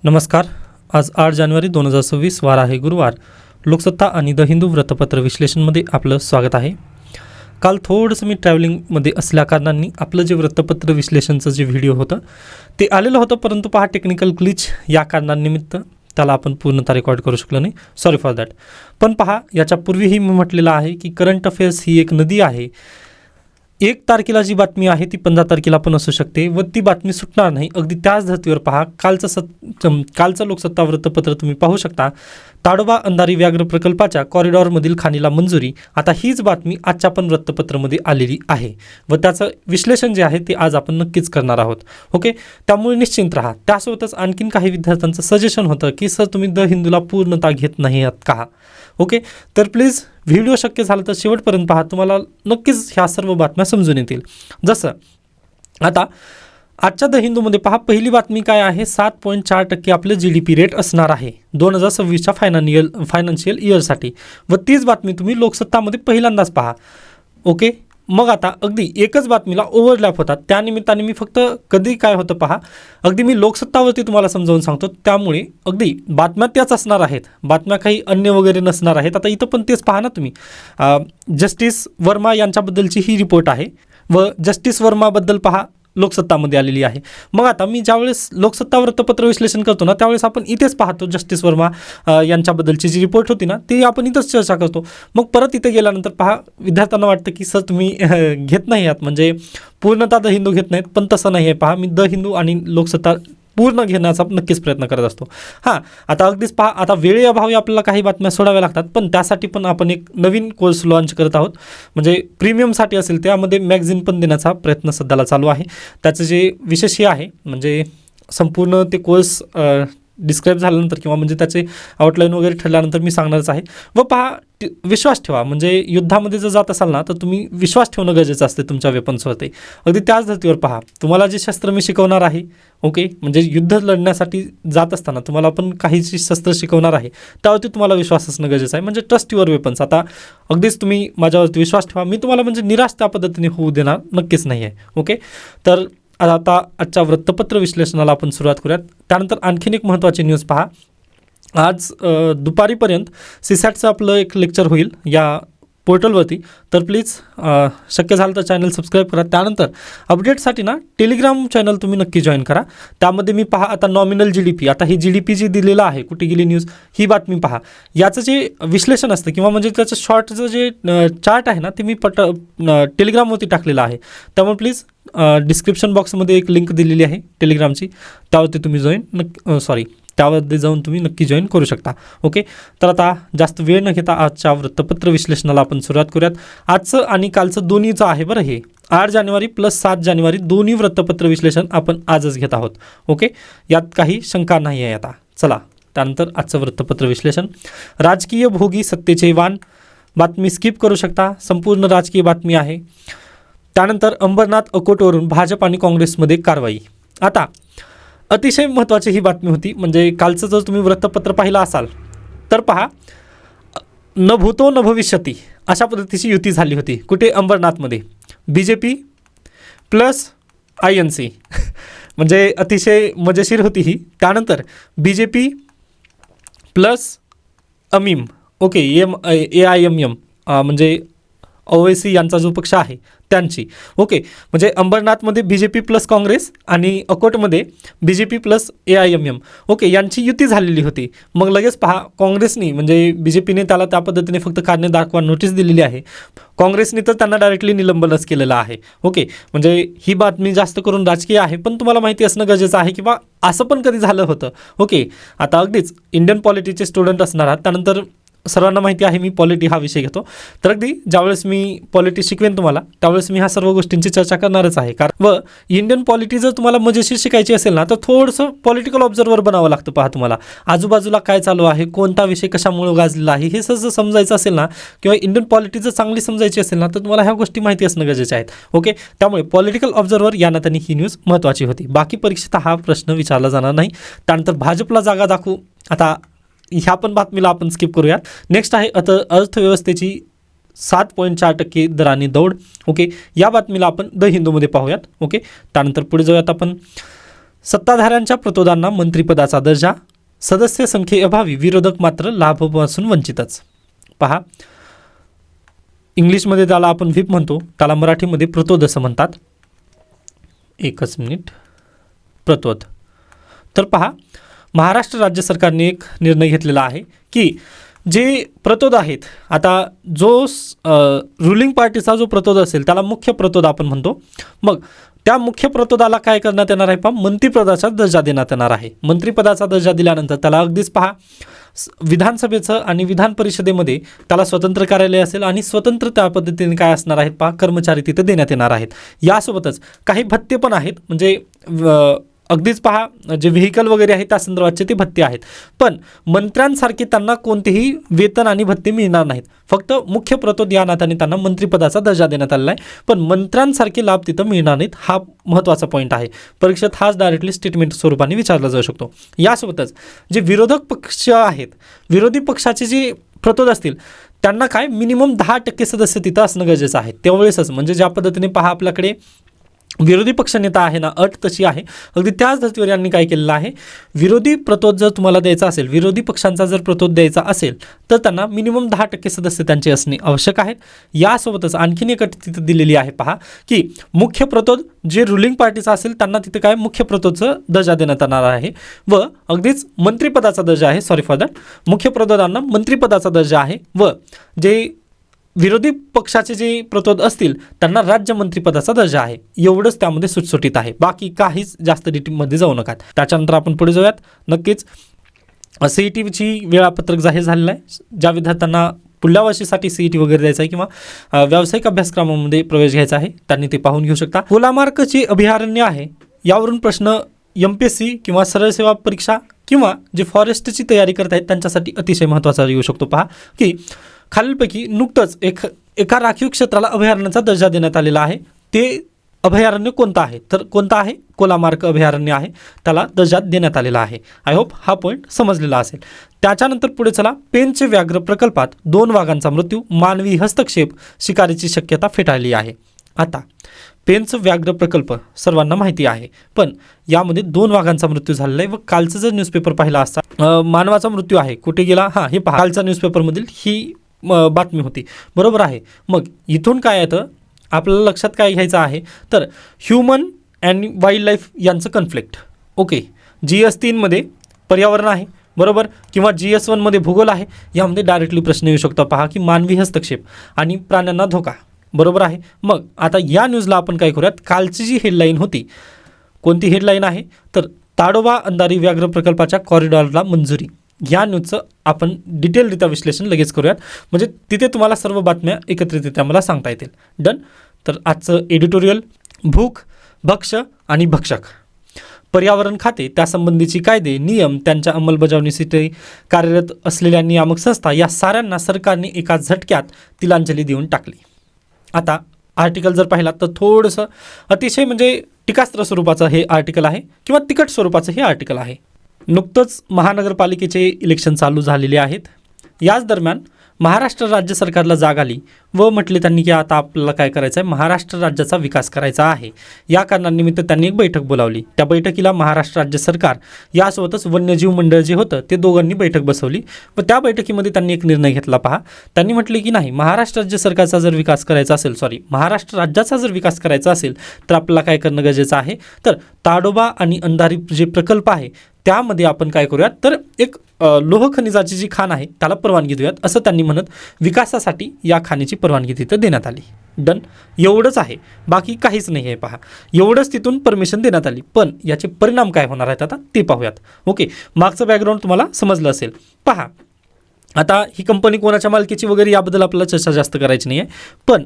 नमस्कार. आज 8 जानेवारी 2026 वार आहे गुरुवार. लोकसत्ता आणि द हिंदू वृत्तपत्र विश्लेषणमध्ये आपलं स्वागत आहे. काल थोडंसं मी ट्रॅव्हलिंगमध्ये असल्याकारणाने आपलं जे वृत्तपत्र विश्लेषणचं जे व्हिडिओ होतं ते आलेलं होतं, परंतु पहा टेक्निकल ग्लिच या कारणानिमित्त त्याला आपण पूर्णतः रेकॉर्ड करू शकलो नाही. Sorry for that. पण पहा, याच्यापूर्वीही मी म्हटलेलं आहे की करंट अफेअर्स ही एक नदी आहे. 1 तारखेला जी बातमी आहे ती 15 तारखेला पण असू शकते व ती बातमी सुटणार नाही. अगदी त्याच धर्तीवर पहा, कालचं लोकसत्ता वृत्तपत्र तुम्ही पाहू शकता. ताडोबा अंधारी व्याघ्र प्रकल्पाच्या कॉरिडॉरमधील खाणीला मंजुरी. आता हीच बातमी आजच्या पण वृत्तपत्रामध्ये आलेली आहे व त्याचं विश्लेषण जे आहे ते आज आपण नक्कीच करणार आहोत. ओके, त्यामुळे निश्चिंत राहा. त्यासोबतच आणखीन काही विद्यार्थ्यांचं सजेशन होतं की सर तुम्ही द हिंदूला पूर्णतः घेत नाही आहात का. ओके, तर प्लीज व्हिडिओ शक्य झालं तर शेवटपर्यंत पहा. तुम्हाला नक्कीच ह्या सर्व बातम्या समजून येतील. जसं आता आजच्या द हिंदूमध्ये पहा, पहिली बातमी काय आहे, 7.4% आपले GDP रेट असणार आहे 2026च्या फायनान्शियल इयरसाठी व तीच बातमी तुम्ही लोकसत्तामध्ये पहिल्यांदाच पहा. ओके, मग आता अगदी एकच बातमीला ओव्हरलॅप होतात. त्यानिमित्ताने मी फक्त कधी काय होतं पहा, अगदी मी लोकसत्तावरती तुम्हाला समजावून सांगतो, त्यामुळे अगदी बातम्या त्याच असणार आहेत, बातम्या काही अन्य वगैरे नसणार आहेत. आता इथं पण तेच पहा ना तुम्ही. जस्टिस वर्मा यांच्याबद्दलची ही रिपोर्ट आहे व जस्टिस वर्माबद्दल पहा लोकसत्तामध्ये आलेली आहे. मग आता मी ज्यावेळेस लोकसत्ता वृत्तपत्र विश्लेषण करतो ना, त्यावेळेस आपण इथेच पाहतो जस्टिस वर्मा यांच्याबद्दलची जी रिपोर्ट होती ना ती आपण इथंच चर्चा करतो. मग परत इथे गेल्यानंतर पहा, विद्यार्थ्यांना वाटतं की सर तुम्ही घेत नाही आहात, म्हणजे पूर्णतः द हिंदू घेत नाहीत. पण तसं नाही आहे. पहा, मी द हिंदू आणि लोकसत्ता पूर्ण घेण्याचा नक्कीच प्रयत्न करत असतो. हां, आता अगदीच पहा, आता वेळेअभावी आपल्याला काही बातम्या सोडाव्या लागतात, पण त्यासाठी पण आपण एक नवीन कोर्स लॉन्च करत आहोत. म्हणजे प्रीमियमसाठी असेल त्यामध्ये मॅगझिन पण देण्याचा प्रयत्न सध्याला चालू आहे. त्याचं जे विशेष हे आहे, म्हणजे संपूर्ण ते कोर्स डिस्क्राईब झाल्यानंतर किंवा म्हणजे त्याचे आउटलाईन वगैरे ठरल्यानंतर मी सांगणारच आहे. व पहा, विश्वास ठेवा. म्हणजे युद्धामध्ये जर जात असाल ना तर तुम्ही विश्वास ठेवणं गरजेचं असते तुमच्या वेपन्सवरती. अगदी त्याच धर्तीवर पहा, तुम्हाला जे शस्त्र मी शिकवणार आहे, ओके, म्हणजे युद्ध लढण्यासाठी जात असताना तुम्हाला पण काही शस्त्र शिकवणार आहे, त्यावरती तुम्हाला विश्वास असणं गरजेचं आहे. म्हणजे ट्रस्ट युअर वेपन्स. आता अगदीच तुम्ही माझ्यावरती विश्वास ठेवा, मी तुम्हाला म्हणजे निराश त्या पद्धतीने होऊ देणार नक्कीच नाही आहे. ओके, तर आता आजच्या वृत्तपत्र विश्लेषणाला आपण सुरुवात करूयात. त्यानंतर आणखीन एक महत्त्वाची न्यूज पहा. आज दुपारीपर्यंत सीसॅटचं आपलं एक लेक्चर होईल या पोर्टलवरती, तर प्लीज शक्य झालं तर चॅनल सबस्क्राईब करा. त्यानंतर अपडेटसाठी ना टेलिग्राम चॅनल तुम्ही नक्की जॉईन करा. त्यामध्ये मी पहा आता नॉमिनल GDP, आता ही GDP जी दिलेलं आहे, कुठे गेली न्यूज, ही बातमी पहा. याचं जे विश्लेषण असतं किंवा म्हणजे त्याचं शॉर्टचं जे चार्ट आहे ना ते मी टेलिग्रामवरती टाकलेलं आहे. त्यामुळे प्लीज डिस्क्रिप्शन बॉक्समध्ये एक लिंक दिलेली आहे टेलिग्रामची, त्यावरती तुम्ही त्यामध्ये जाऊन तुम्ही नक्की जॉईन करू शकता. ओके, तर आता जास्त वेळ न घेता आजच्या वृत्तपत्र विश्लेषणाला आपण सुरुवात करूयात. आजचं आणि कालचं दोन्हीचं आहे बरं. हे 8 जानेवारी प्लस 7 जानेवारी दोन्ही वृत्तपत्र विश्लेषण आपण आजच घेत आहोत. ओके, यात काही शंका नाही आहे. आता चला, त्यानंतर आजचं वृत्तपत्र विश्लेषण. राजकीय भोगी सत्तेचे वाण, बातमी स्किप करू शकता, संपूर्ण राजकीय बातमी आहे. त्यानंतर अंबरनाथ अकोटवरून भाजप आणि काँग्रेसमध्ये कारवाई. आता अतिशय महत्त्वाची ही बातमी होती. म्हणजे कालचं जर तुम्ही वृत्तपत्र पाहिलं असाल तर पहा, न भूतो न भविष्यती अशा पद्धतीची युती झाली होती. कुठे? अंबरनाथमध्ये. BJP प्लस INC म्हणजे अतिशय मजेशीर होती ही. त्यानंतर BJP प्लस अमीम, ओके, AIMM म्हणजे OWC यांचा जो पक्ष आहे त्यांची. ओके, म्हणजे अंबरनाथमध्ये BJP प्लस काँग्रेस आणि अकोटमध्ये BJP प्लस AIMM, ओके, यांची युती झालेली होती. मग लगेच पहा, काँग्रेसनी म्हणजे BJPने त्याला त्या पद्धतीने फक्त कारणे दाखवा नोटीस दिलेली आहे. काँग्रेसने तर त्यांना डायरेक्टली निलंबनच केलेलं आहे. ओके, म्हणजे ही बातमी जास्त करून राजकीय आहे, पण तुम्हाला माहिती असणं गरजेचं आहे किंवा असं पण कधी झालं होतं. ओके, आता अगदीच इंडियन पॉलिटीचे स्टुडंट असणार आहात, त्यानंतर सर्वांना माहिती आहे मी पॉलिटी हा विषय घेतो. तर अगदी ज्यावेळेस मी पॉलिटी शिकवेन तुम्हाला त्यावेळेस मी ह्या सर्व गोष्टींची चर्चा करणारच आहे. कारण व इंडियन पॉलिटी जर तुम्हाला मजेशीर शिकायची असेल ना तर थोडंसं पॉलिटिकल ऑब्झर्वर बनावं लागतं. पहा, तुम्हाला आजूबाजूला काय चालू आहे, कोणता विषय कशामुळे गाजलेला आहे, हे जर समजायचं असेल ना किंवा इंडियन पॉलिटी जर चांगली समजायची असेल ना तर तुम्हाला ह्या गोष्टी माहिती असणं गरजेचे आहेत. ओके, त्यामुळे पॉलिटिकल ऑब्झर्वर या नात्याने ही न्यूज महत्त्वाची होती. बाकी परीक्षेत हा प्रश्न विचारला जाणार नाही. त्यानंतर भाजपला जागा दाखवू. आता ह्या पण बातमीला आपण स्किप करूयात. नेक्स्ट आहे अर्थव्यवस्थेची 7.4% दराने दौड. ओके, या बातमीला आपण द हिंदूमध्ये पाहूयात. ओके, त्यानंतर पुढे जाऊयात आपण. सत्ताधाऱ्यांच्या प्रतोदांना मंत्रिपदाचा दर्जा, सदस्य संख्येअभावी विरोधक मात्र लाभापासून वंचितच. पहा, इंग्लिशमध्ये त्याला आपण व्हीप म्हणतो, त्याला मराठीमध्ये प्रतोद असं म्हणतात. एकच मिनिट. प्रतोद. तर पहा, महाराष्ट्र राज्य सरकारने एक निर्णय घेतलेला आहे की जे प्रतोद आहेत, आता जो रुलिंग पार्टीचा जो प्रतोद असेल त्याला मुख्य प्रतोद आपण म्हणतो. मग त्या मुख्य प्रतोदाला काय करण्यात येणार आहे? पहा, मंत्रिपदाचा दर्जा देण्यात येणार आहे. मंत्रिपदाचा दर्जा दिल्यानंतर त्याला अगदीच पहा, विधानसभेचं आणि विधान परिषदेमध्ये त्याला स्वतंत्र कार्यालय असेल आणि स्वतंत्र त्या पद्धतीने काय असणार आहेत? पहा, कर्मचारी तिथे देण्यात येणार आहेत. यासोबतच काही भत्ते पण आहेत, म्हणजे अगदीच पहा, जे व्हेकल वगैरे आहे त्या संदर्भातचे ते भत्ते आहेत. पण मंत्र्यांसारखे त्यांना कोणतेही वेतन आणि भत्ते मिळणार नाहीत. फक्त मुख्य प्रतोद या नात्याने त्यांना मंत्रिपदाचा दर्जा देण्यात आलेला आहे, पण मंत्र्यांसारखे लाभ तिथं मिळणार नाहीत. हा महत्त्वाचा पॉईंट आहे. परीक्षेत हाच डायरेक्टली स्टेटमेंट स्वरूपाने विचारला जाऊ शकतो. यासोबतच जे विरोधक पक्ष आहेत, विरोधी पक्षाचे जे प्रतोद असतील त्यांना काय मिनिमम 10% सदस्य तिथं असणं गरजेचं आहे. त्यावेळेसच, म्हणजे ज्या पद्धतीने पहा आपल्याकडे विरोधी पक्षनेता आहे ना, अट तशी आहे. अगदी त्याच धर्तीवर यांनी काय केलेलं आहे, विरोधी प्रतोद जर तुम्हाला द्यायचा असेल, विरोधी पक्षांचा जर प्रतोद द्यायचा असेल तर त्यांना मिनिमम 10% सदस्य त्यांचे असणे आवश्यक आहेत. यासोबतच आणखीन एक अट तिथं दिलेली आहे. पहा की मुख्य प्रतोद जे रुलिंग पार्टीचा असेल त्यांना तिथे काय मुख्य प्रतोदचा दर्जा देण्यात येणार आहे व अगदीच मंत्रिपदाचा दर्जा आहे. सॉरी फॉर दॅट, मुख्य प्रतोदांना मंत्रिपदाचा दर्जा आहे व जे विरोधी पक्षाचे जे प्रतोद असतील त्यांना राज्य मंत्रिपदाचा दर्जा आहे. एवढंच त्यामध्ये सुटसुटीत आहे. बाकी काहीच जास्त डिटेलमध्ये जाऊ नका. त्याच्यानंतर आपण पुढे जाऊयात. नक्कीच CETची वेळापत्रक जाहीर झालेलं आहे. ज्या विद्यार्थ्यांना पुढल्या वर्षीसाठी CET वगैरे द्यायचं आहे किंवा व्यावसायिक अभ्यासक्रमामध्ये प्रवेश घ्यायचा आहे त्यांनी ते पाहून घेऊ शकता. कोलामार्क जे अभयारण्य आहे यावरून प्रश्न MPSC किंवा सरळ सेवा परीक्षा किंवा जे फॉरेस्टची तयारी करत आहेत त्यांच्यासाठी अतिशय महत्त्वाचा येऊ शकतो. पहा की खालीलपैकी नुकतंच एका राखीव क्षेत्राला अभयारण्याचा दर्जा देण्यात आलेला आहे. ते अभयारण्य कोणतं आहे? तर कोणतं आहे? कोलामार्क अभयारण्य आहे, त्याला दर्जा देण्यात आलेला आहे. आय होप हा पॉईंट समजलेला असेल. त्याच्यानंतर पुढे चला. पेंच व्याघ्र प्रकल्पात 2 वाघांचा मृत्यू, मानवी हस्तक्षेप, शिकारीची शक्यता फेटाळली आहे. आता पेंच व्याघ्र प्रकल्प सर्वांना माहिती आहे, पण यामध्ये 2 वाघांचा मृत्यू झालेला आहे व कालचं जर न्यूजपेपर पाहिला असता मानवाचा मृत्यू आहे. कुठे गेला? हां, हे पहा, कालच्या न्यूजपेपरमधील ही बातमी होती. बरोबर आहे. मग इथून काय येतं आपल्याला लक्षात काय घ्यायचं आहे, तर ह्युमन अँड वाईल्ड लाईफ यांचं कन्फ्लिक्ट. ओके, GS3 मध्ये पर्यावरण आहे, बरोबर, किंवा GS1 मध्ये भूगोल आहे. यामध्ये डायरेक्टली प्रश्न येऊ शकतो. पहा की मानवी हस्तक्षेप आणि प्राण्यांना धोका. बरोबर आहे. मग आता या न्यूजला आपण काय करूयात, कालची जी हेडलाईन होती, कोणती हेडलाईन आहे तर ताडोबा अंधारी व्याघ्र प्रकल्पाच्या कॉरिडॉरला मंजुरी. या न्यूजचं आपण डिटेलरित्या विश्लेषण लगेच करूयात, म्हणजे तिथे तुम्हाला सर्व बातम्या एकत्रितरित्या मला सांगता येतील. डन. तर आजचं एडिटोरियल भूक, भक्ष आणि भक्षक, पर्यावरण खाते, त्यासंबंधीची कायदे, नियम, त्यांच्या अंमलबजावणीसाठी कार्यरत असलेल्या नियामक संस्था या साऱ्यांना सरकारने एका झटक्यात तिलांजली देऊन टाकली. आता आर्टिकल जर पाहिला तर थोडंसं अतिशय म्हणजे टीकास्त्र स्वरूपाचं हे आर्टिकल आहे किंवा तिखट स्वरूपाचं हे आर्टिकल आहे. नुकतंच महानगरपालिकेचे इलेक्शन चालू झालेले आहेत. याच दरम्यान महाराष्ट्र राज्य सरकारला जाग आली व म्हटले त्यांनी की आता आपल्याला काय करायचं आहे, महाराष्ट्र राज्याचा विकास करायचा आहे. या कारणानिमित्त त्यांनी एक बैठक बोलावली. त्या बैठकीला महाराष्ट्र राज्य सरकार यासोबतच वन्यजीव मंडळ जे होतं ते दोघांनी बैठक बसवली व त्या बैठकीमध्ये त्यांनी एक निर्णय घेतला. पहा, त्यांनी म्हटले की नाही, महाराष्ट्र राज्य सरकारचा जर विकास करायचा असेल, महाराष्ट्र राज्याचा जर विकास करायचा असेल तर आपल्याला काय करणं गरजेचं आहे, तर ताडोबा आणि अंधारी जे प्रकल्प आहे त्यामध्ये आपण काय करूयात, तर एक लोह खनिजाची जी खाण आहे त्याला परवानगी देऊयात, असं त्यांनी म्हणत विकासासाठी या खाणीची परवानगी तिथं देण्यात आली. डन. एवढंच आहे, बाकी काहीच नाही आहे. पहा, एवढंच तिथून परमिशन देण्यात आली. पण याचे परिणाम काय होणार आहेत आता ते पाहूयात. ओके, मागचं बॅकग्राऊंड तुम्हाला समजलं असेल. पहा, आता ही कंपनी कोणाच्या मालकीची वगैरे याबद्दल आपल्याला चर्चा जास्त करायची नाही आहे, पण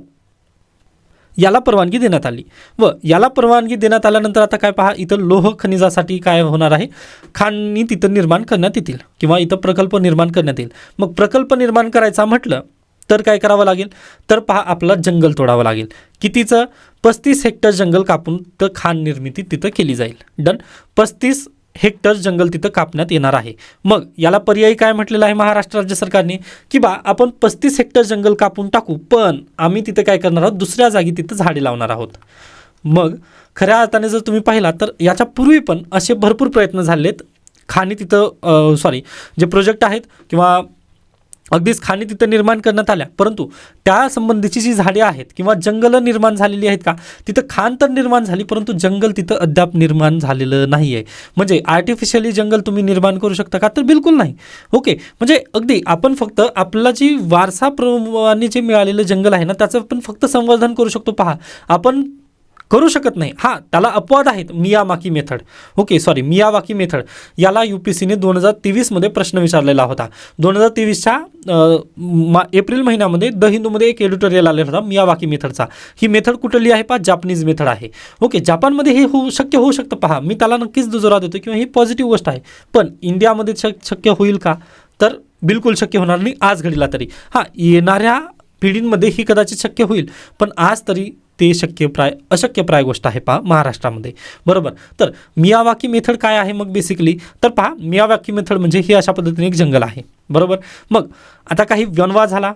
याला परवानगी देण्यात आली व याला परवानगी देण्यात आल्यानंतर आता काय पहा, इथं लोह खनिजासाठी काय होणार आहे, खाणी तिथं निर्माण करण्यात येतील किंवा इथं प्रकल्प निर्माण करण्यात येईल. मग प्रकल्प निर्माण करायचा म्हटलं तर काय करावं लागेल, तर पहा आपलं जंगल तोडावं लागेल. कितीचं? 35 हेक्टर जंगल कापून तर खाण निर्मिती तिथं केली जाईल. डन. 35 हेक्टर जंगल तिथं कापण्यात येणार आहे. मग याला पर्यायी काय म्हटलेलं आहे महाराष्ट्र राज्य सरकारने, की बा आपण 35 हेक्टर जंगल कापून टाकू, पण आम्ही तिथे काय करणार आहोत, दुसऱ्या जागी तिथं झाडे लावणार आहोत. मग खऱ्या अर्थाने जर तुम्ही पाहिला तर याच्या पूर्वी पण असे भरपूर प्रयत्न झालेत खाणी तिथं जे प्रोजेक्ट आहेत किंवा अगदीच खाणी तिथं निर्माण करण्यात आल्या, परंतु त्या संबंधीची जी झाडे आहेत किंवा जंगलं निर्माण झालेली आहेत का, तिथं खाण तर निर्माण झाली परंतु जंगल तिथं अद्याप निर्माण झालेलं नाही आहे. म्हणजे आर्टिफिशियली जंगल तुम्ही निर्माण करू शकता का, तर बिलकुल नाही. ओके, म्हणजे अगदी आपण फक्त आपला जी वारसाप्रमाणे जे मिळालेलं जंगल आहे ना, त्याचं आपण फक्त संवर्धन करू शकतो. पहा, आपण करू शकत नाही. हां, त्याला अपवाद आहेत. मियावाकी मेथड, मियावाकी मेथड याला UPSCने 2023मध्ये प्रश्न विचारलेला होता. 2023च्या एप्रिल महिन्यामध्ये द हिंदूमध्ये एक एडिटोरियल आलेला होता मियावाकी मेथडचा. ही मेथड कुठली आहे पहा, जापनीज मेथड आहे. ओके, जापानमध्ये हे शक्य होऊ शकतं. पहा, मी त्याला नक्कीच दुजोरा देतो किंवा ही पॉझिटिव्ह गोष्ट आहे. पण इंडियामध्ये शक्य होईल का, तर बिलकुल शक्य होणार नाही आज घडीला तरी. हां, येणाऱ्या पिढींमध्ये ही कदाचित शक्य होईल, पण आज तरी ते अशक्यप्राय गोष्ट आहे पहा महाराष्ट्रामध्ये. बरोबर. तर मियावाकी मेथड काय आहे मग बेसिकली, तर पहा, मियावाकी मेथड म्हणजे ही अशा पद्धतीने एक जंगल आहे. बरोबर. मग आता काही वनवा झाला,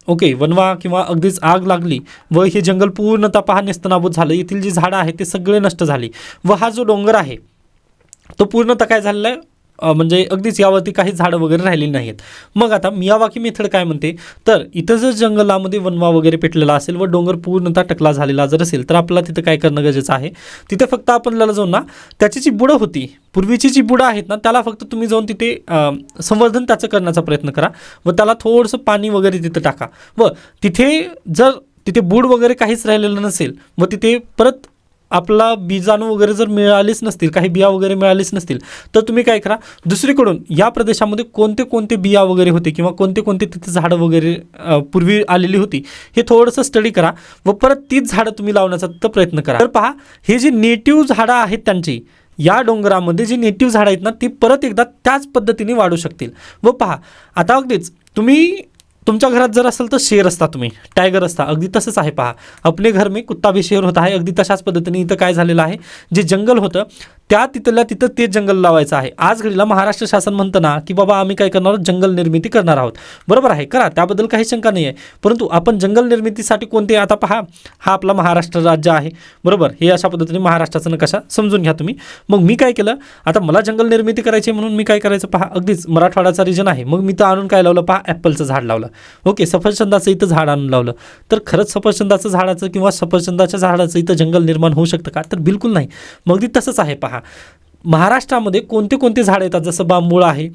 ओके, वनवा किंवा अगदीच आग लागली व हे जंगल पूर्णतः पहा नेस्तनाबूत झालं. येथील जी झाडं आहेत ते सगळे नष्ट झाली व हा जो डोंगर आहे तो पूर्णतः काय झालेला आहे, म्हणजे अगदीच यावरती काही झाडं वगैरे राहिलेली नाहीत. मग आता मियावाकी मेथड काय म्हणते, तर इथं जर जंगलामध्ये वनवा वगैरे पेटलेला असेल व डोंगर पूर्णतः टकला झालेला जर असेल तर आपल्याला तिथं काय करणं गरजेचं आहे, तिथे फक्त आपल्याला जाऊन ना त्याची जी बुडं होती, पूर्वीची जी बुडं आहेत ना, त्याला फक्त तुम्ही जाऊन तिथे संवर्धन त्याचं करण्याचा प्रयत्न करा व त्याला थोडंसं पाणी वगैरे तिथं टाका व तिथे बूड वगैरे काहीच राहिलेलं नसेल व तिथे परत आपला बीजाणू वगैरे जर मिळालीच नसतील, काही बिया वगैरे मिळालीच नसतील, तर तुम्ही काय करा, दुसरीकडून या प्रदेशामध्ये कोणते कोणते बिया वगैरे होते किंवा कोणते कोणते तिथे झाडं वगैरे पूर्वी आलेली होती हे थोडंसं स्टडी करा व परत तीच झाडं तुम्ही लावण्याचा तर प्रयत्न करा. तर पहा, हे जी नेटिव्ह झाडं आहेत त्यांची, या डोंगरामध्ये जी नेटिव्ह झाडं आहेत ना, ती परत एकदा त्याच पद्धतीने वाढू शकतील. व पहा, आता अगदीच तुम्ही तुमच्या घरात जर असेल तर शेर असता, तुम्ही टायगर असता, अगदी तसंच आहे. पहा, अपने घर में कुत्ता भी शेर होता है. अगदी तशाच पद्धतीने इथं काय झालेलं आहे, जे जंगल होतं त्या तिथल्या तिथं ते जंगल लावायचं आहे. आज घडीला महाराष्ट्र शासन म्हणतं ना की बाबा आम्ही काय करणार आहोत, जंगल निर्मिती करणार आहोत. बरोबर आहे, करा, त्याबद्दल काही शंका नाही आहे. परंतु आपण जंगल निर्मितीसाठी कोणते, आता पहा, हा आपला महाराष्ट्र राज्य आहे. बरोबर, हे अशा पद्धतीने महाराष्ट्राचा नकाशा समजून घ्या तुम्ही. मग मी काय केलं, आता मला जंगल निर्मिती करायची म्हणून मी काय करायचं, पहा, अगदीच मराठवाड्याचा रिजन आहे. मग मी तर आणून काय लावलं, पहा, ॲपलचं झाड लावलं. ओके, सफरचंदाचं इथं झाड आणून लावलं. तर खरंच सफरचंदाचं झाडाचं किंवा सफरचंदाच्या झाडाचं इथं जंगल निर्माण होऊ शकतं का, तर बिलकुल नाही. मग ती तसंच आहे. पहा, महाराष्ट्रामध्ये कोणते कोणते झाड येतात, जसं बांबूळ आहे.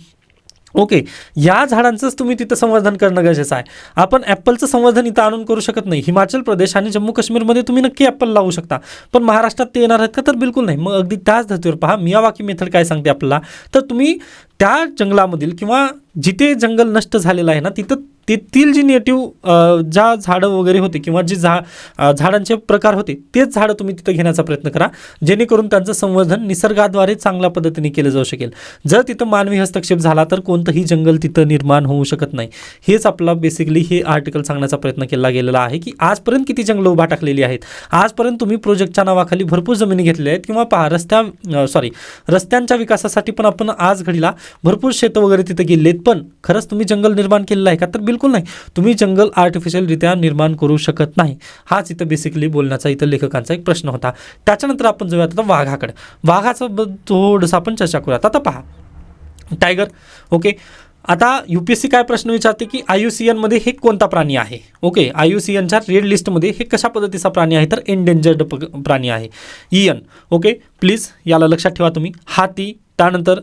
ओके, या झाडांचंच तुम्ही तिथं संवर्धन करणं गरजेचं आहे. आपण ॲपलचं संवर्धन इथं आणून करू शकत नाही. हिमाचल प्रदेश आणि जम्मू काश्मीरमध्ये तुम्ही नक्की ॲपल लावू शकता, पण महाराष्ट्रात ते येणार आहेत का, तर बिलकुल नाही. मग अगदी त्याच धर्तीवर पहा, मियावाकी मेथड काय सांगते आपल्याला, तर तुम्ही त्या जंगलामधील किंवा जिथे जंगल नष्ट झालेलं आहे ना, तिथं तेथील जी नेटिव्ह ज्या झाडं वगैरे होते किंवा जे झाडांचे प्रकार होते तेच झाडं तुम्ही तिथं घेण्याचा प्रयत्न करा, जेणेकरून त्यांचं संवर्धन निसर्गाद्वारे चांगल्या पद्धतीने केलं जाऊ शकेल. जर तिथं मानवी हस्तक्षेप झाला तर कोणतंही जंगल तिथं निर्माण होऊ शकत नाही. हेच आपला बेसिकली हे आर्टिकल सांगण्याचा प्रयत्न केला गेलेला आहे की आजपर्यंत किती जंगलं उभा टाकलेली आहेत. आजपर्यंत तुम्ही प्रोजेक्टच्या नावाखाली भरपूर जमिनी घेतलेल्या आहेत किंवा पहा, रस्त्यांच्या विकासासाठी पण आपण आज घडीला भरपूर शेतं वगैरे तिथे गेलेली आहेत, पण खरंच तुम्ही जंगल निर्माण केलेलं आहे का, तर बिलकुल नाही. तुम्ही जंगल आर्टिफिशियलरित्या निर्माण करू शकत नाही. हाच इथं बेसिकली बोलण्याचा इथं लेखकांचा एक प्रश्न होता. त्याच्यानंतर आपण जाऊयात आता वाघाकडे. वाघाचं थोडंसं आपण चर्चा करूयात. आता पहा, टायगर. ओके, आता UPSC काय प्रश्न विचारते की IUCN मध्ये हे कोणता प्राणी आहे. ओके, IUCNच्या रेड लिस्टमध्ये हे कशा पद्धतीचा प्राणी आहे, तर एंडेंजर्ड प्राणी आहे, EN. ओके, प्लीज याला लक्षात ठेवा तुम्ही. हाती, त्यानंतर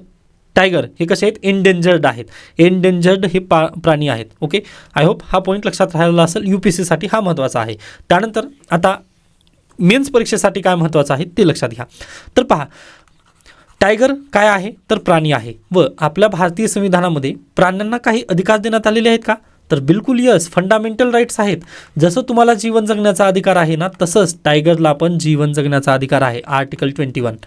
टायगर हे कसे आहेत, एंडेंजर्ड आहेत. एंडेंजर्ड हे प्राणी आहेत. ओके, आय होप हा पॉईंट लक्षात राहिला असेल. UPSCसाठी हा महत्त्वाचा आहे. त्यानंतर आता मेन्स परीक्षेसाठी काय महत्त्वाचं आहे ते लक्षात घ्या. तर पहा, टायगर काय आहे, तर प्राणी आहे. व आपल्या भारतीय संविधानामध्ये प्राण्यांना काही अधिकार देण्यात आलेले आहेत का, तर बिलकुल यस, फंडामेंटल राईट्स आहेत. जसं तुम्हाला जीवन जगण्याचा अधिकार आहे ना, तसंच टायगरला पण जीवन जगण्याचा अधिकार आहे. आर्टिकल 21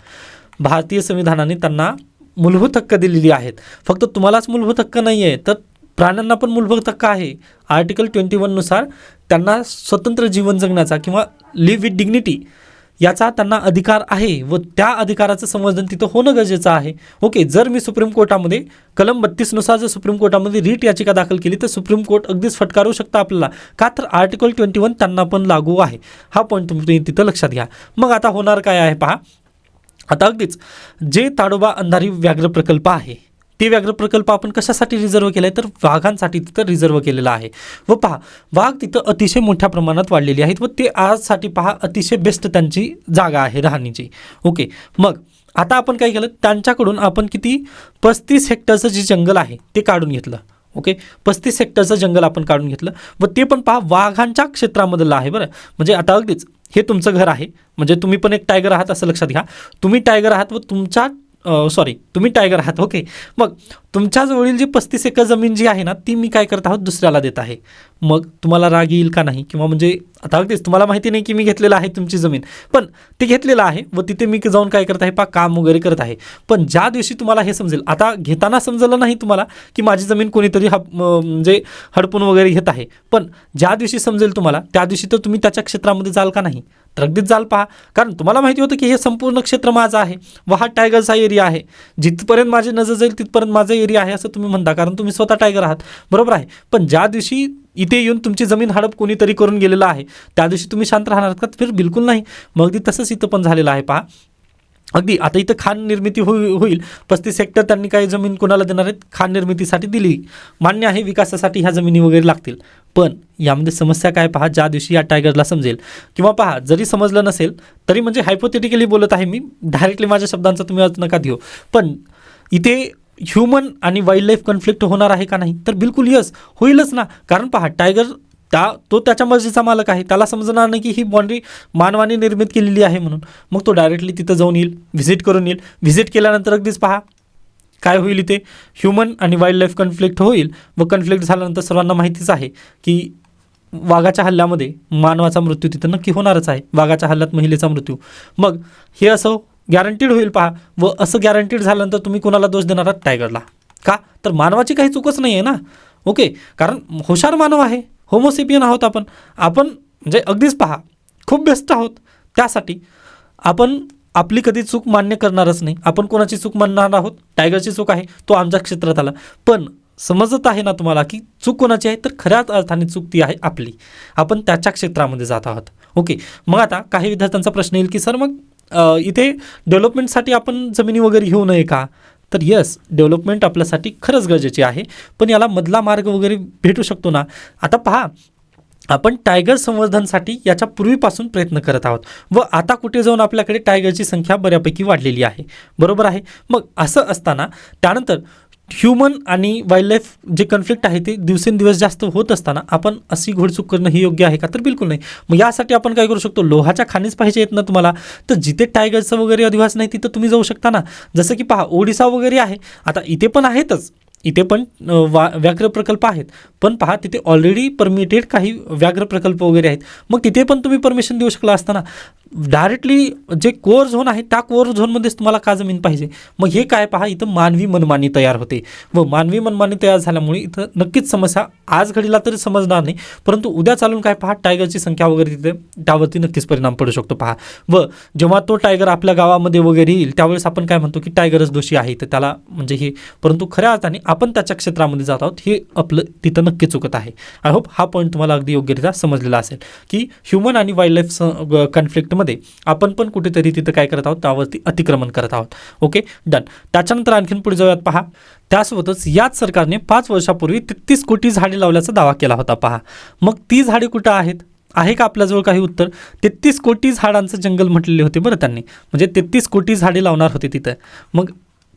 भारतीय संविधानाने त्यांना मूलभूत हक्क दिलेली आहेत. फक्त तुम्हालाच मूलभूत हक्क नाही आहे, तर प्राण्यांना पण मूलभूत हक्क आहे. आर्टिकल 21 नुसार त्यांना स्वतंत्र जीवन जगण्याचा किंवा लिव्ह विथ डिग्निटी याचा त्यांना अधिकार आहे व त्या अधिकाराचं संवर्धन तिथं होणं गरजेचं आहे. ओके, जर मी सुप्रीम कोर्टामध्ये कलम 32 नुसार जर सुप्रीम कोर्टामध्ये रीट याचिका दाखल केली तर सुप्रीम कोर्ट अगदीच फटकारू शकतं आपल्याला. का तर आर्टिकल 21 त्यांना पण लागू आहे. हा पॉईंट तुम्ही तिथं लक्षात घ्या. मग आता होणार काय आहे पहा. आता अगदीच जे ताडोबा अंधारी व्याघ्र प्रकल्प आहे ते व्याघ्र प्रकल्प आपण कशासाठी रिझर्व केला आहे तर वाघांसाठी तिथं रिझर्व केलेला आहे. व पहा वाघ तिथं अतिशय मोठ्या प्रमाणात वाढलेली आहेत व ते आजसाठी पहा अतिशय बेस्ट त्यांची जागा आहे राहण्याची. ओके, मग आता आपण काय केलं, त्यांच्याकडून आपण किती 35 हेक्टरचं जे जंगल आहे ते काढून घेतलं. ओके, 35 हेक्टरचं जंगल आपण काढून घेतलं व ते पण पहा वाघांच्या क्षेत्रामधलं आहे. बरं, म्हणजे आता अगदीच हे तुमचं घर आहे, म्हणजे तुम्ही पण एक टायगर आहात असं लक्षात घ्या. तुम्ही टायगर आहात व तुम्ही टायगर आहात. ओके, मग तुमच्याजवळील जी 35 एकर जमीन जी आहे ना ती मी काय करत आहोत दुसऱ्याला देत आहे. मग तुम्हाला राग येईल का नाही, किंवा म्हणजे आता अगदीच तुम्हाला माहिती नाही की मी घेतलेलं आहे तुमची जमीन, पण ते घेतलेलं आहे व तिथे मी जाऊन काय करत आहे पा काम वगैरे करत आहे. पण ज्या दिवशी तुम्हाला हे समजेल, आता घेताना समजलं नाही तुम्हाला की माझी जमीन कोणीतरी म्हणजे हडपून वगैरे घेत आहे, पण ज्या दिवशी समजेल तुम्हाला त्या दिवशी तर तुम्ही त्याच्या क्षेत्रामध्ये जाल का नाही, तर अगदीच जाल पहा. कारण तुम्हाला माहिती होतं की हे संपूर्ण क्षेत्र माझं आहे व हा टायगरचा एरिया आहे, जिथपर्यंत माझी नजर जाईल तिथपर्यंत माझा एरिया आहे असं तुम्ही म्हणता, कारण तुम्ही स्वतः टायगर आहात. बरोबर आहे. पण ज्या दिवशी इथे येऊन तुमची जमीन हडप कोणीतरी करून गेलेलं आहे त्या दिवशी तुम्ही शांत राहणार का, फिर बिलकुल नाही. मग अगदी तसंच इथं पण झालेलं आहे पहा. अगदी आता इथं खाण निर्मिती होईल. 35 हेक्टर त्यांनी काही जमीन कोणाला देणार आहेत, खाण निर्मितीसाठी दिली, मान्य आहे, विकासासाठी ह्या जमिनी वगैरे लागतील. पण यामध्ये समस्या काय पहा, ज्या दिवशी या टायगरला समजेल, किंवा पहा जरी समजलं नसेल तरी, म्हणजे हायपोथेटिकली बोलत आहे मी, डायरेक्टली माझ्या शब्दांचा तुम्ही अर्थ नका देऊ, पण इथे ह्युमन आणि वाईल्ड लाईफ कॉन्फ्लिक्ट होणार आहे का नाही, तर बिलकुल यस होईलच ना. कारण पहा टायगर तो त्याच्या मर्जीचा मालक आहे, त्याला समजणार नाही की ही बाँड्री मानवाने निर्मित केलेली आहे म्हणून. मग तो डायरेक्टली तिथं जाऊन येईल, व्हिजिट करून येईल. व्हिजिट केल्यानंतर अगदीच पहा काय होईल, इथे ह्युमन आणि वाईल्ड लाईफ कॉन्फ्लिक्ट होईल व कॉन्फ्लिक्ट झाल्यानंतर सर्वांना माहितीच आहे की वाघाच्या हल्ल्यामध्ये मानवाचा मृत्यू तिथं नक्की होणारच आहे, वाघाच्या हल्ल्यात महिलेचा मृत्यू. मग हे असं गॅरंटीड होईल पहा. व असं गॅरंटीड झाल्यानंतर तुम्ही कोणाला दोष देणार आहात, टायगरला. का तर मानवाची काही चूकच नाही आहे ना. ओके, कारण हुशार मानव आहे, होमोसेपियन आहोत आपण म्हणजे अगदीच पहा खूप बेस्ट आहोत. त्यासाठी आपण आपली कधी चूक मान्य करणारच नाही. आपण कोणाची चूक मानणार आहोत, टायगरची चूक आहे, तो आमच्या क्षेत्रात आला. पण समजत आहे ना तुम्हाला की चूक कोणाची आहे, तर खऱ्याच अर्थाने चूक ती आहे आपली, आपण त्याच्या क्षेत्रामध्ये जात आहोत. ओके, मग आता काही विद्यार्थ्यांचा प्रश्न येईल की सर मग इथे डेव्हलपमेंटसाठी आपण जमिनी वगैरे घेऊ नये का, तर यस डेव्हलपमेंट आपल्यासाठी खरंच गरजेची आहे, पण याला मधला मार्ग वगैरे भेटू शकतो ना. आता पहा आपण टायगर संवर्धनसाठी याच्या पूर्वीपासून प्रयत्न करत आहोत व आता कुठे जाऊन आपल्याकडे टायगरची संख्या बऱ्यापैकी वाढलेली आहे. बरोबर आहे. मग असं असताना त्यानंतर ह्युमन आणि वाईल्ड लाईफ जे कॉन्फ्लिक्ट आहे ते दिवसेंदिवस जास्त होत असताना आपण अशी घोडचूक करणं हे योग्य आहे का, तर बिलकुल नाही. मग यासाठी आपण काय करू शकतो, लोहाच्या खाणीच पाहिजे आहेत ना तुम्हाला, तर जिथे टायगरचं वगैरे अधिवास नाही तिथं तुम्ही जाऊ शकता ना. जसं की पहा ओडिसा वगैरे आहे, आता इथे पण आहेतच, इथे पण व्याघ्र प्रकल्प आहेत, पण पहा तिथे ऑलरेडी परमिटेड काही व्याघ्र प्रकल्प वगैरे आहेत. मग तिथे पण तुम्ही परमिशन देऊ शकला असताना. डायरेक्टली जे कोअर झोन आहे त्या कोअर झोनमध्येच तुम्हाला का जमीन पाहिजे. मग हे काय पहा इथं मानवी मनमानी तयार होते व मानवी मनमानी तयार झाल्यामुळे इथं नक्कीच समस्या आज घडीला तरी समजणार नाही, परंतु उद्या चालून काय पहा टायगरची संख्या वगैरे तिथे त्यावरती नक्कीच परिणाम पडू शकतो पहा. व जेव्हा तो टायगर आपल्या गावामध्ये वगैरे येईल त्यावेळेस आपण काय म्हणतो की टायगरच दोषी आहे, तर त्याला म्हणजे हे, परंतु खऱ्या अर्थाने आपण त्याच्या क्षेत्रामध्ये जात आहोत हे आपलं तिथं नक्की चुकत आहे. आय होप हा पॉईंट तुम्हाला अगदी योग्यरित्या समजलेला असेल की ह्युमन आणि वाईल्ड लाईफ कॉन्फ्लिक्टमध्ये आपण पण कुठेतरी तिथं काय करत आहोत, त्यावरती अतिक्रमण करत आहोत. Okay done. त्याच्यानंतर आणखीन पुढे जाऊयात पहा. त्यासोबतच याच सरकारने 5 वर्षापूर्वी 33 कोटी झाडे लावल्याचा दावा केला होता पहा. मग ती झाडे कुठं आहेत, आहे का आपल्याजवळ काही उत्तर. 33 कोटी झाडांचं जंगल म्हटलेले होते बरं त्यांनी, म्हणजे 33 कोटी झाडे लावणार होते तिथं. मग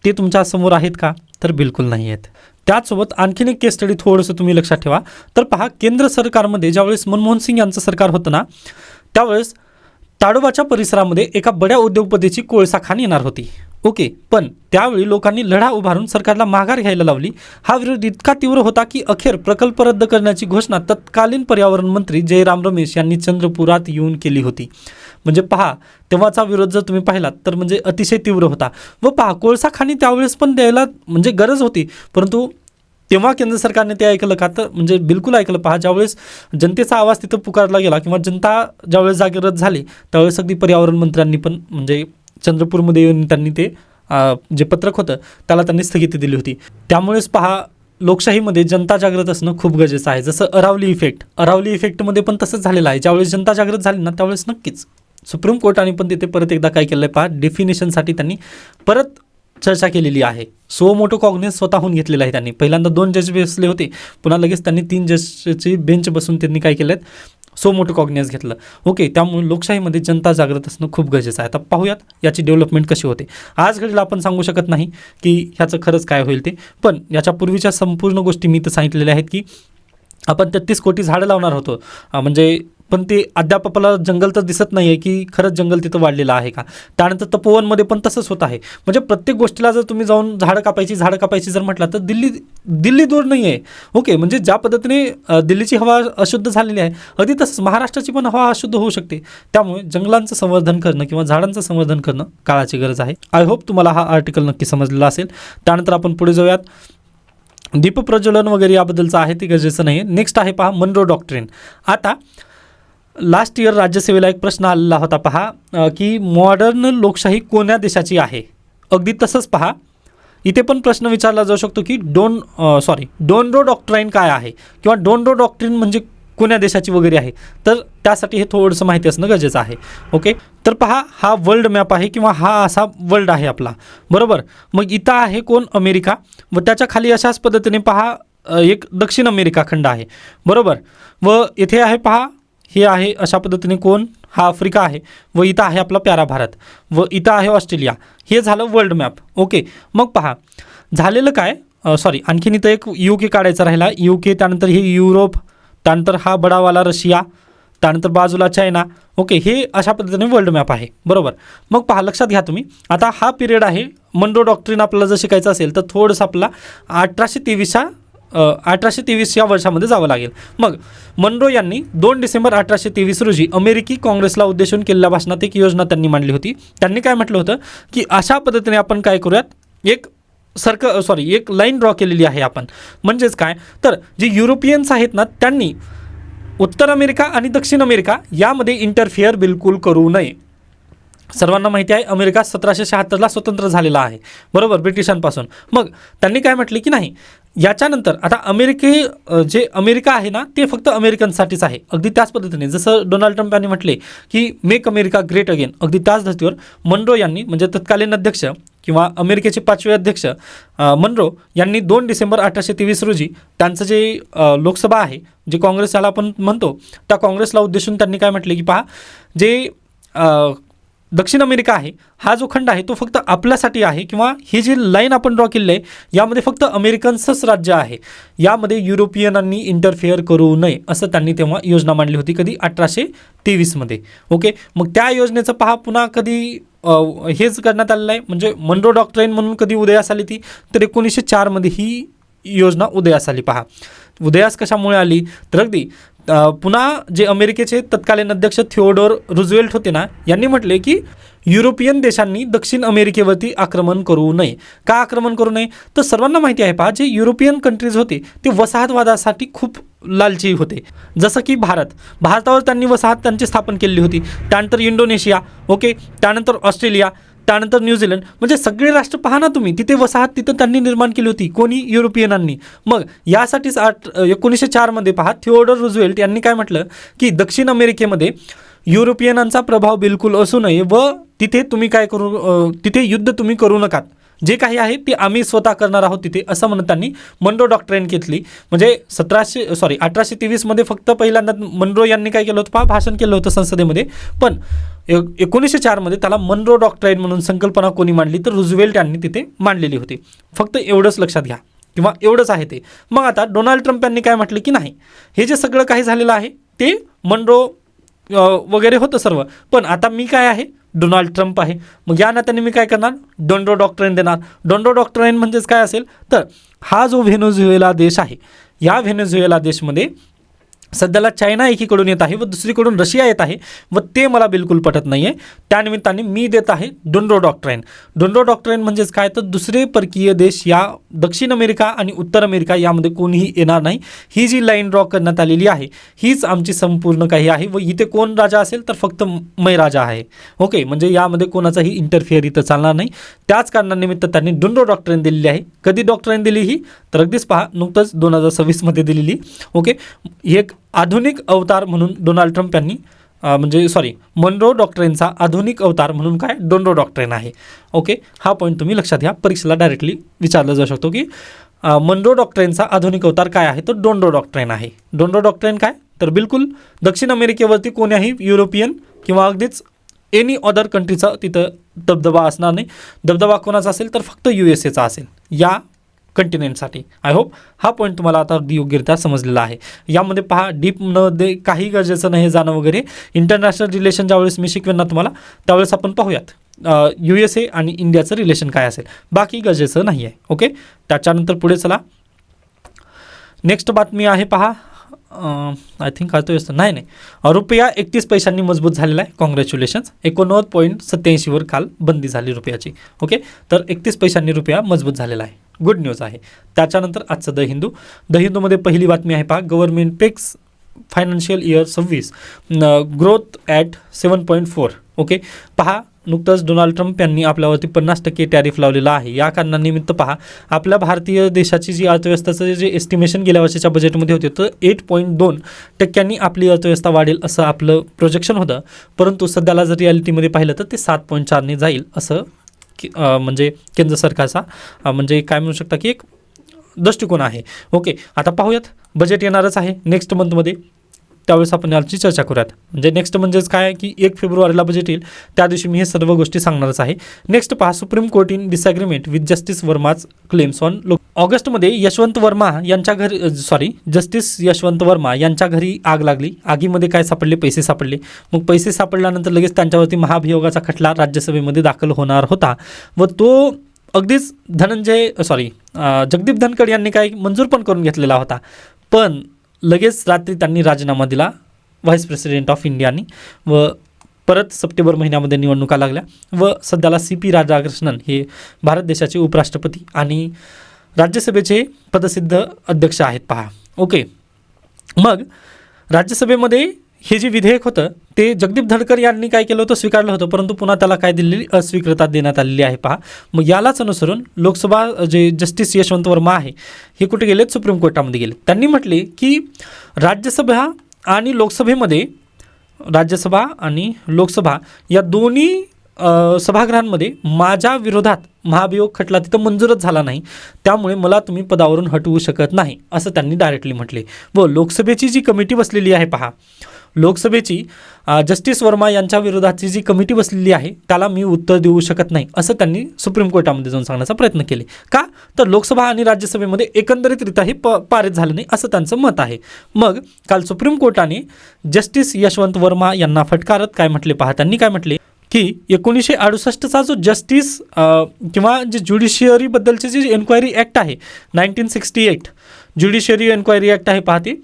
ते तुमच्या समोर आहेत का, तर बिलकुल नाही आहेत. त्याचसोबत आणखीन एक केस स्टडी थोडंसं तुम्ही लक्षात ठेवा. तर पहा केंद्र सरकारमध्ये ज्यावेळेस मनमोहन सिंग यांचं सरकार होतं ना, त्यावेळेस ताडोबाच्या परिसरामध्ये एका बड्या उद्योगपतीची कोळसा खाण येणार होती. ओके, पण त्यावेळी लोकांनी लढा उभारून सरकारला माघार घ्यायला लावली. हा विरोध इतका तीव्र होता की अखेर प्रकल्प रद्द करण्याची घोषणा तत्कालीन पर्यावरण मंत्री जयराम रमेश यांनी चंद्रपुरात येऊन केली होती. म्हणजे पहा तेव्हाचा विरोध जर तुम्ही पाहिलात तर म्हणजे अतिशय तीव्र होता. व पहा कोळसा खाणी त्यावेळेस पण द्यायला म्हणजे गरज होती, परंतु तेव्हा केंद्र सरकारने ते ऐकलं का? तर म्हणजे बिलकुल ऐकलं. पहा, ज्यावेळेस जनतेचा आवाज तिथं पुकारला गेला किंवा जनता ज्यावेळेस जागृत झाली त्यावेळेस अगदी पर्यावरण मंत्र्यांनी पण म्हणजे चंद्रपूरमध्ये येऊन त्यांनी ते जे पत्रक होतं त्याला त्यांनी स्थगिती दिली होती. त्यामुळेच पहा, लोकशाहीमध्ये जनता जागृत असणं खूप गरजेचं आहे. जसं अरावली इफेक्टमध्ये पण तसंच झालेलं आहे. ज्यावेळेस जनता जागृत झाली ना त्यावेळेस नक्कीच सुप्रीम कोर्टाने पण तिथे परत एकदा काय केलं आहे पहा, डेफिनेशनसाठी त्यांनी परत चर्चा केलेली आहे. सो मोठं कॉग्निझन्स स्वतःहून घेतलेलं आहे त्यांनी. पहिल्यांदा 2 जज बसले होते, पुन्हा लगेच त्यांनी 3 जजची बेंच बसून त्यांनी काय केलं आहे, सो मोठं कॉग्निझन्स घेतलं. ओके, त्यामुळे लोकशाहीमध्ये जनता जागृत असणं खूप गरजेचं आहे. आता पाहूयात याची डेव्हलपमेंट कशी होते. आज घडीला आपण सांगू शकत नाही की ह्याचं खरंच काय होईल ते, पण याच्या पूर्वीच्या संपूर्ण गोष्टी मी तर सांगितलेल्या आहेत की आपण 33 कोटी झाडं लावणार होतो, म्हणजे पण ते अद्याप आपल्याला जंगल तर दिसत नाही आहे की खरंच जंगल तिथं वाढलेलं आहे का. त्यानंतर तपोवनमध्ये पण तसंच होत आहे. म्हणजे प्रत्येक गोष्टीला जर तुम्ही जाऊन झाडं कापायची जर म्हटलं तर दिल्ली दूर नाही आहे. ओके, म्हणजे ज्या पद्धतीने दिल्लीची हवा अशुद्ध झालेली आहे, अगदी तसंच महाराष्ट्राची पण हवा अशुद्ध होऊ शकते. त्यामुळे जंगलांचं संवर्धन करणं किंवा झाडांचं संवर्धन करणं काळाची गरज आहे. आय होप तुम्हाला हा आर्टिकल नक्की समजलेला असेल. त्यानंतर आपण पुढे जाऊयात. दीप प्रज्वलन वगैरे याबद्दलचं आहे ते गरजेचं नाही आहे. नेक्स्ट आहे पहा मनरो डॉक्ट्रिन. आता लास्ट इयर राज्यसेवेला एक प्रश्न आलेला होता पहा, की मॉडर्न लोकशाही कोण्या देशाची आहे. अगदी तसंच पहा, इथे पण प्रश्न विचारला जाऊ शकतो की डोनरो डॉक्ट्राईन काय आहे किंवा डोनरो डॉक्ट्रिन म्हणजे कोण्या देशाची वगैरे आहे. तर त्यासाठी हे थोडंसं माहिती असणं गरजेचं आहे. ओके, तर पहा, हा वर्ल्ड मॅप आहे किंवा हा असा वर्ल्ड आहे आपला, बरोबर. मग इथं आहे कोण, अमेरिका, व त्याच्या खाली अशाच पद्धतीने पहा एक दक्षिण अमेरिका खंड आहे, बरोबर. व इथे आहे पहा, हे आहे अशा पद्धतीने कोण, हा आफ्रिका आहे. व इथं आहे आपला प्यारा भारत, व इथं आहे ऑस्ट्रेलिया. हे झालं वर्ल्ड मॅप. ओके, मग पहा झालेलं काय, आणखीन इथं एक UK काढायचा राहिला. UK, त्यानंतर हे युरोप, त्यानंतर हा बडावाला रशिया, त्यानंतर बाजूला चायना. ओके, हे अशा पद्धतीने वर्ल्ड मॅप आहे, बरोबर. मग पहा, लक्षात घ्या तुम्ही, आता हा पिरियड आहे. मनरो डॉक्ट्रिन आपल्याला जर शिकायचं असेल तर थोडंसं आपला 1823 या वर्षामध्ये जावं लागेल. मग मनरो यांनी 2 डिसेंबर 1823 रोजी अमेरिकी काँग्रेसला उद्देशून केलेल्या भाषणात एक योजना त्यांनी मांडली होती. त्यांनी काय म्हटलं होतं की अशा पद्धतीने आपण काय करूयात, एक लाईन ड्रॉ केलेली आहे आपण. म्हणजेच काय, तर जे युरोपियन्स आहेत ना त्यांनी उत्तर अमेरिका आणि दक्षिण अमेरिका यामध्ये इंटरफिअर बिलकुल करू नये. सर्वांना माहिती आहे अमेरिका 1776ला स्वतंत्र झालेला आहे, बरोबर, ब्रिटिशांपासून. मग त्यांनी काय म्हटले की नाही, याच्यानंतर आता जे अमेरिका आहे ना ते फक्त अमेरिकनसाठीच आहे. अगदी त्याच पद्धतीने जसं डोनाल्ड ट्रम्प यांनी म्हटले की मेक अमेरिका ग्रेट अगेन, अगदी त्याच धर्तीवर मनरो यांनी म्हणजे तत्कालीन अध्यक्ष किंवा अमेरिकेचे 5वे अध्यक्ष मनरो यांनी 2 डिसेंबर 1823 रोजी त्यांचं जे लोकसभा आहे, जे काँग्रेस याला आपण म्हणतो, त्या काँग्रेसला उद्देशून त्यांनी काय म्हटले की पहा, जे दक्षिण अमेरिका आहे हा जो खंड आहे तो फक्त आपल्यासाठी आहे किंवा ही जी लाईन आपण ड्रॉ केली आहे यामध्ये फक्त अमेरिकन्सच राज्य आहे, यामध्ये युरोपियनांनी इंटरफेअर करू नये असं त्यांनी तेव्हा योजना मांडली होती. कधी 1823मध्ये. ओके, मग त्या योजनेचं पहा पुन्हा कधी हेच करण्यात आलेलं आहे, म्हणजे मनरो डॉक्ट्राईन म्हणून कधी उदयास आली ती, तर 1904मध्ये ही योजना उदयास आली. पहा उदयास कशामुळे आली, तर अगदी पुन्हा जे अमेरिकेचे तत्कालीन अध्यक्ष थिओडोर रुझवेल्ट होते ना, यांनी म्हटले की युरोपियन देशांनी दक्षिण अमेरिकेवरती आक्रमण करू नये. का आक्रमण करू नये, तर सर्वांना माहिती आहे पहा, जे युरोपियन कंट्रीज होते ते वसाहतवादासाठी खूप लालची होते. जसं की भारतावर त्यांनी वसाहत त्यांची स्थापन केलेली होती. त्यानंतर इंडोनेशिया, ओके, त्यानंतर ऑस्ट्रेलिया, त्यानंतर न्यूझीलंड, म्हणजे सगळे राष्ट्र पहा ना तुम्ही, तिथे वसाहत तिथं त्यांनी निर्माण केली होती. कोणी, युरोपियनांनी. मग यासाठीच 1904मध्ये पहा थिओडोर रुझवेल्ट यांनी काय म्हटलं की दक्षिण अमेरिकेमध्ये युरोपियनांचा प्रभाव बिलकुल असू नये व तिथे तुम्ही काय तिथे युद्ध तुम्ही करू नका, जे काही आहे ते आम्ही स्वतः करणार आहोत तिथे, असं म्हणत त्यांनी मनरो डॉक्ट्राईन घेतली. म्हणजे 1823मध्ये फक्त पहिल्यांदा मनरो यांनी काय केलं होतं पहा, भाषण केलं होतं संसदेमध्ये. पण 1904मध्ये त्याला मनरो डॉक्ट्राईन म्हणून संकल्पना कोणी मांडली, तर रुझवेल्ट यांनी तिथे मांडलेली होती. फक्त एवढंच लक्षात घ्या किंवा एवढंच आहे ते. मग आता डोनाल्ड ट्रम्प यांनी काय म्हटलं की नाही, हे जे सगळं काही झालेलं आहे ते मनरो वगैरे होतं सर्व, पण आता मी काय आहे, डोनाल्ड ट्रम्प आहे. मग या नात्याने मी काय करणार, डोनरो डॉक्ट्राईन देणार. डोनरो डॉक्ट्राईन म्हणजेच काय असेल, तर हा जो व्हेनेझुएला देश आहे, या व्हेनेझुएला देशमध्ये सध्याला चायना एकीकडून येत आहे व दुसरीकडून रशिया येत आहे व ते मला बिलकुल पटत नाही आहे. त्यानिमित्ताने मी देत आहे डोनरो डॉक्ट्राईन. डोनरो डॉक्ट्राईन म्हणजेच काय, तर दुसरे परकीय देश या दक्षिण अमेरिका आणि उत्तर अमेरिका यामध्ये कोणीही येणार नाही. ही जी लाईन ड्रॉ करण्यात आलेली आहे हीच आमची संपूर्ण काही आहे व इथे कोण राजा असेल तर फक्त मै राजा आहे. ओके, म्हणजे यामध्ये कोणाचाही इंटरफिअर इथं चालणार नाही. त्याच कारणानिमित्त त्यांनी डोनरो डॉक्ट्राईन दिलेली आहे. कधी डॉक्ट्राईन दिली ही, तर अगदीच पहा, नुकतंच 2026 दिलेली. ओके, एक आधुनिक अवतार म्हणून डोनाल्ड ट्रम्प यांनी मनरो डॉक्ट्राईनचा आधुनिक अवतार म्हणून काय डोनरो डॉक्ट्राईन आहे. ओके, हा पॉईंट तुम्ही लक्षात घ्या. परीक्षेला डायरेक्टली विचारलं जाऊ शकतो की मनरो डॉक्ट्राईनचा आधुनिक अवतार काय आहे, तर डोनरो डॉक्ट्राईन आहे. डोनरो डॉक्ट्राईन काय, तर बिलकुल दक्षिण अमेरिकेवरती कोण्याही युरोपियन किंवा अगदीच एनी अदर कंट्रीचा तिथं दबदबा असणार नाही. दबदबा कोणाचा असेल तर फक्त USAचा असेल या कंटिनेंटसाठी. आय होप हा पॉईंट तुम्हाला आता अगदी योग्यरित्या समजलेला आहे. यामध्ये पहा, डीपमध्ये काही गरजेचं नाही जाणं वगैरे. इंटरनॅशनल रिलेशन ज्यावेळेस मी शिकवेन ना तुम्हाला, त्यावेळेस आपण पाहूयात USA आणि इंडियाचं रिलेशन काय असेल, बाकी गरजेचं नाही आहे. ओके, त्याच्यानंतर पुढे चला. नेक्स्ट बातमी आहे पहा, आय थिंक कळतोय नाही, रुपया 31 पैशांनी मजबूत झालेला आहे. कॉंग्रॅच्युलेशन्स. 89.87वर काल बंदी झाली रुपयाची. ओके, तर 31 पैशांनी रुपया मजबूत झालेला आहे. गुड न्यूज आहे. त्याच्यानंतर आजचं द हिंदूमध्ये पहिली बातमी आहे पहा, government PECS financial year 26 growth at 7.4. Okay, पहा, नुकतंच डोनाल्ड ट्रम्प यांनी आपल्यावरती 50% टॅरिफ लावलेला आहे. या कारणानिमित्त पहा, आपल्या भारतीय देशाची जी अर्थव्यवस्थेचं जे एस्टिमेशन गेल्या वर्षाच्या बजेटमध्ये होते तर 8.2% आपली अर्थव्यवस्था वाढेल असं आपलं प्रोजेक्शन होतं. परंतु सध्याला जर रिॲलिटीमध्ये पाहिलं तर ते 7.4ने जाईल असं म्हणजे केंद्र सरकारचा म्हणजे काय म्हणू शकता की एक दृष्टिकोन आहे. ओके, आता पाहूयात, बजेट येणारच आहे नेक्स्ट मंथमध्ये, त्यावेळेस आपण याची चर्चा करूयात. म्हणजे नेक्स्ट म्हणजेच काय की 1 फेब्रुवारीला बजेट येईल, त्या दिवशी मी हे सर्व गोष्टी सांगणारच आहे. नेक्स्ट पहा, supreme court in disagreement with justice Varma's claims on ऑगस्टमध्ये जस्टिस यशवंत वर्मा यांच्या घरी आग लागली. आगीमध्ये काय सापडले, पैसे सापडले. मग पैसे सापडल्यानंतर लगेच त्यांच्यावरती महाभियोगाचा खटला राज्यसभेमध्ये दाखल होणार होता व तो अगदीच जगदीप धनखड यांनी काय मंजूर पण करून घेतलेला होता. पण लगेच रात्री त्यांनी राजीनामा दिला व्हाईस प्रेसिडेंट ऑफ इंडियानी व परत सप्टेंबर महिन्यामध्ये निवडणुका लागल्या व सध्याला CP राधाकृष्णन हे भारत देशाचे उपराष्ट्रपती आणि राज्यसभेचे पदसिद्ध अध्यक्ष आहेत पहा. ओके, मग राज्यसभेमध्ये हे जे विधेयक होतं ते जगदीप धनखड यांनी काय केलं होतं, स्वीकारलं होतं, परंतु पुन्हा त्याला काय दिलेली अस्वीकृतता देण्यात आलेली आहे पहा. मग यालाच अनुसरून लोकसभा जे जस्टिस यशवंत वर्मा आहे हे कुठे गेलेत, सुप्रीम कोर्टामध्ये गेले. त्यांनी म्हटले की राज्यसभा आणि लोकसभा या दोन्ही सभागृहांमध्ये माझ्या विरोधात महाभियोग खटला तिथं मंजूरच झाला नाही, त्यामुळे मला तुम्ही पदावरून हटवू शकत नाही असं त्यांनी डायरेक्टली म्हटले. व लोकसभेची जी कमिटी बसलेली आहे पहा, लोकसभेची जस्टिस वर्मा यांच्या विरोधाची जी कमिटी बसलेली आहे त्याला मी उत्तर देऊ शकत नाही असं त्यांनी सुप्रीम कोर्टामध्ये जाऊन सांगण्याचा प्रयत्न केले. का, तर लोकसभा आणि राज्यसभेमध्ये एकंदरीतरित्या हे पारित झालं नाही असं त्यांचं मत आहे. मग काल सुप्रीम कोर्टाने जस्टिस यशवंत वर्मा यांना फटकारत काय म्हटले पहा, त्यांनी काय म्हटले की 1968चा जो जस्टिस किंवा जे ज्युडिशियरीबद्दलचे जे एन्क्वायरी ॲक्ट आहे 1968 ज्युडिशियरी एन्क्वायरी ॲक्ट आहे पहा, ते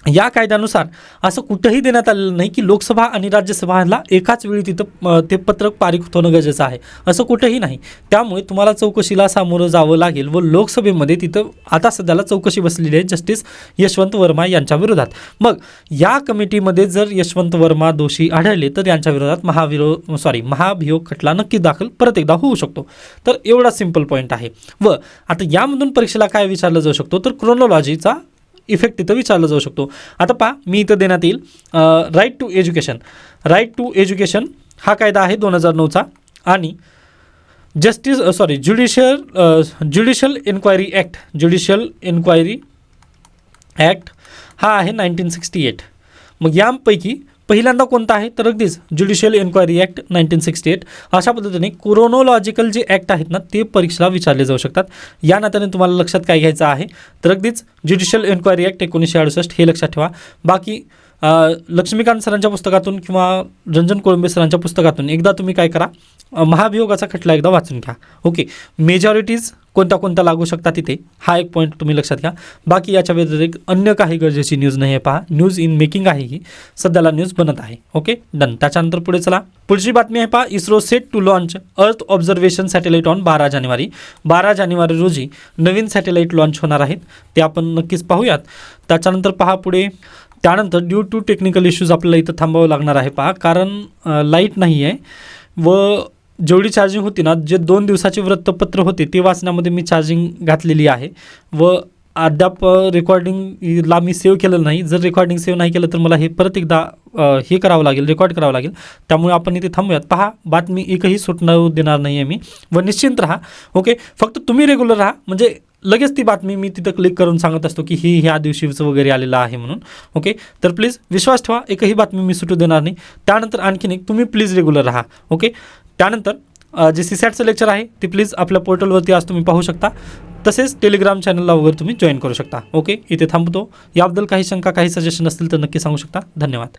या कायद्यानुसार असं कुठंही देण्यात आलेलं नाही की लोकसभा आणि राज्यसभाला एकाच वेळी तिथं ते पत्रक पारित होणं गरजेचं आहे, असं कुठंही नाही. त्यामुळे तुम्हाला चौकशीला सामोरं जावं लागेल व लोकसभेमध्ये तिथं आता सध्याला चौकशी बसलेली आहे जस्टिस यशवंत वर्मा यांच्या विरोधात. मग या कमिटीमध्ये जर यशवंत वर्मा दोषी आढळले तर यांच्या विरोधात महाभियोग खटला नक्की दाखल परत एकदा होऊ शकतो. तर एवढा सिंपल पॉईंट आहे. व आता यामधून परीक्षेला काय विचारलं जाऊ शकतो, तर क्रोनॉलॉजीचा इफेक्ट तिथं विचारला जाऊ शकतो. आता पहा, मी इथं देण्यात येईल राईट टू एज्युकेशन हा कायदा आहे 2009चा आणि ज्युडिशियल एन्क्वायरी ॲक्ट हा आहे 1968. मग यापैकी पहिल्यांदा कोणता आहे, तर अगदीच ज्युडिशियल एन्क्वायरी ॲक्ट 1968. अशा पद्धतीने क्रोनॉलॉजिकल जे ॲक्ट आहेत ना ते परीक्षेला विचारले जाऊ शकतात. या नात्याने तुम्हाला लक्षात काय घ्यायचं आहे, तर अगदीच ज्युडिशियल एन्क्वायरी ॲक्ट 1968 हे लक्षात ठेवा. बाकी लक्ष्मीकांत सरांच्या पुस्तकातून किंवा रंजन कोळंबे सरांच्या पुस्तकातून एकदा तुम्ही काय करा, महाभियोगाचा खटला एकदा वाचून घ्या. ओके, मेजॉरिटीज कोणत्या कोणत्या लागू शकतात तिथे, हा एक पॉईंट तुम्ही लक्षात घ्या. बाकी याच्या व्यतिरिक्त अन्य काही गरजेची न्यूज नाही आहे. पहा, न्यूज इन मेकिंग आहे ही, सध्याला न्यूज बनत आहे. Okay, done. त्याच्यानंतर पुढे चला, पुढची बातमी आहे. पहा, इस्रो सेट टू लॉन्च अर्थ ऑब्झर्वेशन सॅटेलाइट ऑन 12 जानेवारी. 12 जानेवारी रोजी नवीन सॅटेलाइट लॉन्च होणार आहेत, ते आपण नक्कीच पाहूयात. त्याच्यानंतर पहा पुढे, त्यानंतर ड्यू टू टेक्निकल इश्यूज आपल्याला इथं थांबावं लागणार आहे. पहा, कारण लाईट नाही आहे व जेवढी चार्जिंग होती ना, जे 2 दिवसाचे वृत्तपत्र होते ते वाचण्यामध्ये मी चार्जिंग घातलेली आहे व अद्याप रेकॉर्डिंगला मी सेव्ह केलेलं नाही. जर रेकॉर्डिंग सेव्ह नाही केलं तर मला हे परत एकदा हे करावं लागेल, रेकॉर्ड करावं लागेल. त्यामुळे आपण इथे थांबूयात. पहा, बातमी एकही सुटणार देणार नाही आहे मी, व निश्चिंत राहा. ओके, फक्त तुम्ही रेग्युलर राहा, म्हणजे लगेच ती बातमी मी तिथं क्लिक करून सांगत असतो की ही ह्या दिवशीचं वगैरे आलेलं आहे म्हणून. ओके, तर प्लीज विश्वास ठेवा, एकही बातमी मी सुटू देणार नाही. त्यानंतर आणखीन एक, तुम्ही प्लीज रेग्युलर राहा. ओके, त्यानंतर जे सीसॅटचं लेक्चर आहे ते प्लीज आपल्या पोर्टलवरती आज तुम्ही पाहू शकता. तसेच टेलिग्राम चॅनलला वगैरे तुम्ही जॉईन करू शकता. ओके, इथे थांबतो. याबद्दल काही शंका, काही सजेशन असतील तर नक्की सांगू शकता. धन्यवाद.